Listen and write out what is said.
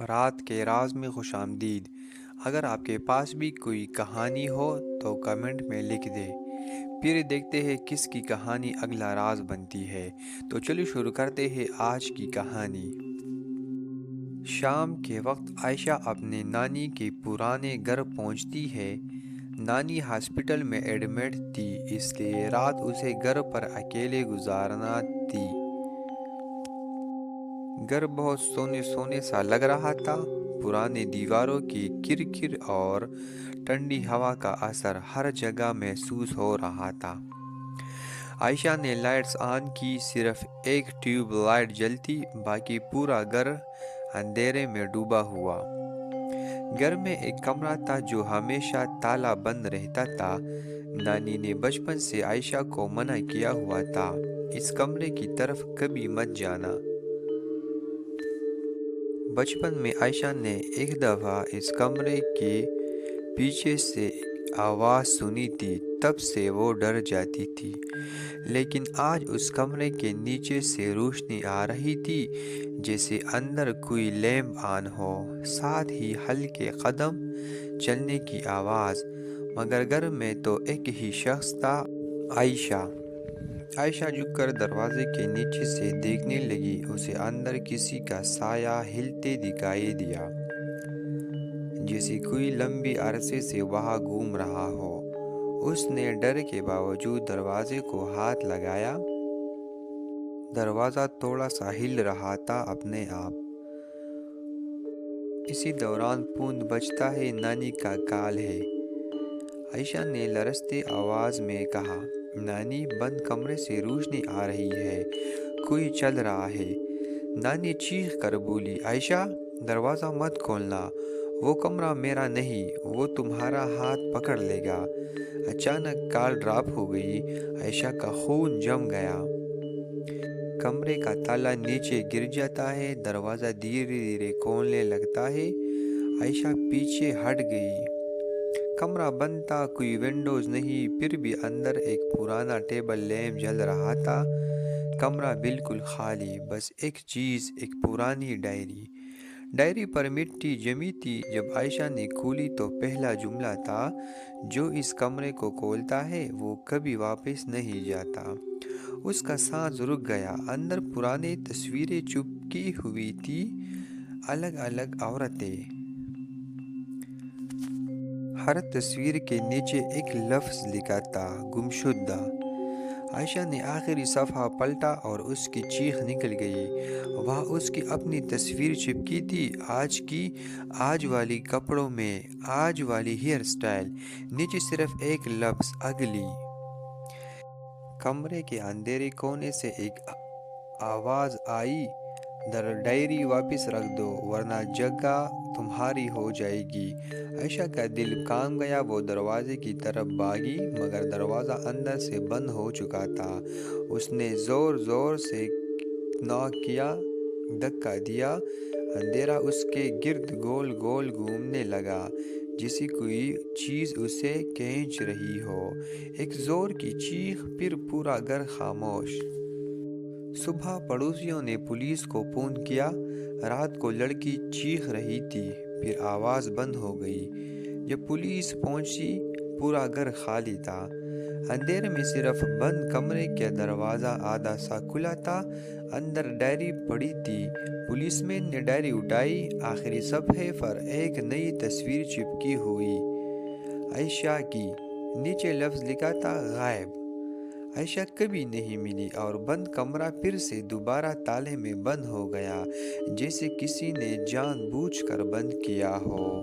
رات کے راز میں خوش آمدید۔ اگر آپ کے پاس بھی کوئی کہانی ہو تو کمنٹ میں لکھ دیں، پھر دیکھتے ہیں کس کی کہانی اگلا راز بنتی ہے۔ تو چلیے شروع کرتے ہیں آج کی کہانی۔ شام کے وقت عائشہ اپنے نانی کے پرانے گھر پہنچتی ہے۔ نانی ہاسپٹل میں ایڈمٹ تھی، اس لیے رات اسے گھر پر اکیلے گزارنا تھی۔ گھر بہت سونے سونے سا لگ رہا تھا۔ پرانے دیواروں کی کرکر اور ٹھنڈی ہوا کا اثر ہر جگہ محسوس ہو رہا تھا۔ عائشہ نے لائٹس آن کی، صرف ایک ٹیوب لائٹ جلتی، باقی پورا گھر اندھیرے میں ڈوبا ہوا۔ گھر میں ایک کمرہ تھا جو ہمیشہ تالا بند رہتا تھا۔ نانی نے بچپن سے عائشہ کو منع کیا ہوا تھا، اس کمرے کی طرف کبھی مت جانا۔ بچپن میں عائشہ نے ایک دفعہ اس کمرے کے پیچھے سے آواز سنی تھی، تب سے وہ ڈر جاتی تھی۔ لیکن آج اس کمرے کے نیچے سے روشنی آ رہی تھی، جیسے اندر کوئی لیمپ آن ہو، ساتھ ہی ہلکے قدم چلنے کی آواز۔ مگر گھر میں تو ایک ہی شخص تھا، عائشہ۔ عائشہ جھک کر دروازے کے نیچے سے دیکھنے لگی، اسے اندر کسی کا سایہ ہلتے دکھائی دیا، جیسے کوئی لمبی عرصے سے وہاں گھوم رہا ہو۔ اس نے ڈر کے باوجود دروازے کو ہاتھ لگایا۔ دروازہ تھوڑا سا ہل رہا تھا اپنے آپ۔ اسی دوران فون بجتا ہے، نانی کا کال ہے۔ عائشہ نے لرزتی آواز میں کہا، نانی، بند کمرے سے روشنی آ رہی ہے، کوئی چل رہا ہے۔ نانی چیخ کر بولی، عائشہ، دروازہ مت کھولنا، وہ کمرہ میرا نہیں، وہ تمہارا ہاتھ پکڑ لے گا۔ اچانک کال ڈراپ ہو گئی، عائشہ کا خون جم گیا۔ کمرے کا تالا نیچے گر جاتا ہے، دروازہ دھیرے دھیرے کھولنے لگتا ہے۔ عائشہ پیچھے ہٹ گئی۔ کمرہ بند تھا، کوئی ونڈوز نہیں، پھر بھی اندر ایک پرانا ٹیبل لیمپ جل رہا تھا۔ کمرہ بالکل خالی، بس ایک چیز، ایک پرانی ڈائری۔ ڈائری پر مٹی جمی تھی۔ جب عائشہ نے کھولی تو پہلا جملہ تھا، جو اس کمرے کو کھولتا ہے وہ کبھی واپس نہیں جاتا۔ اس کا سانس رک گیا۔ اندر پرانی تصویریں چپکی ہوئی تھی، الگ الگ عورتیں۔ ہر تصویر کے نیچے ایک لفظ لکھا تھا، گمشدہ۔ عائشہ نے آخری صفحہ پلٹا اور اس کی چیخ نکل گئی۔ وہاں اس کی اپنی تصویر چپکی تھی، آج والی کپڑوں میں، آج والی ہیئر سٹائل، نیچے صرف ایک لفظ، اگلی۔ کمرے کے اندھیرے کونے سے ایک آواز آئی، ڈائری واپس رکھ دو ورنہ جگہ تمہاری ہو جائے گی۔ عائشہ کا دل کانپ گیا، وہ دروازے کی طرف بھاگی، مگر دروازہ اندر سے بند ہو چکا تھا۔ اس نے زور زور سے ناک کیا، دھکا دیا۔ اندھیرا اس کے گرد گول گول گھومنے لگا، جیسے کوئی چیز اسے کھینچ رہی ہو۔ ایک زور کی چیخ، پھر پورا گھر خاموش۔ صبح پڑوسیوں نے پولیس کو فون کیا۔ رات کو لڑکی چیخ رہی تھی، پھر آواز بند ہو گئی۔ جب پولیس پہنچی، پورا گھر خالی تھا۔ اندھیرے میں صرف بند کمرے کا دروازہ آدھا سا کھلا تھا، اندر ڈائری پڑی تھی۔ پولیس مین نے ڈائری اٹھائی، آخری صفحے پر ایک نئی تصویر چپکی ہوئی، عائشہ کی۔ نیچے لفظ لکھا تھا، غائب۔ عائشہ کبھی نہیں ملی، اور بند کمرہ پھر سے دوبارہ تالے میں بند ہو گیا، جیسے کسی نے جان بوجھ کر بند کیا ہو۔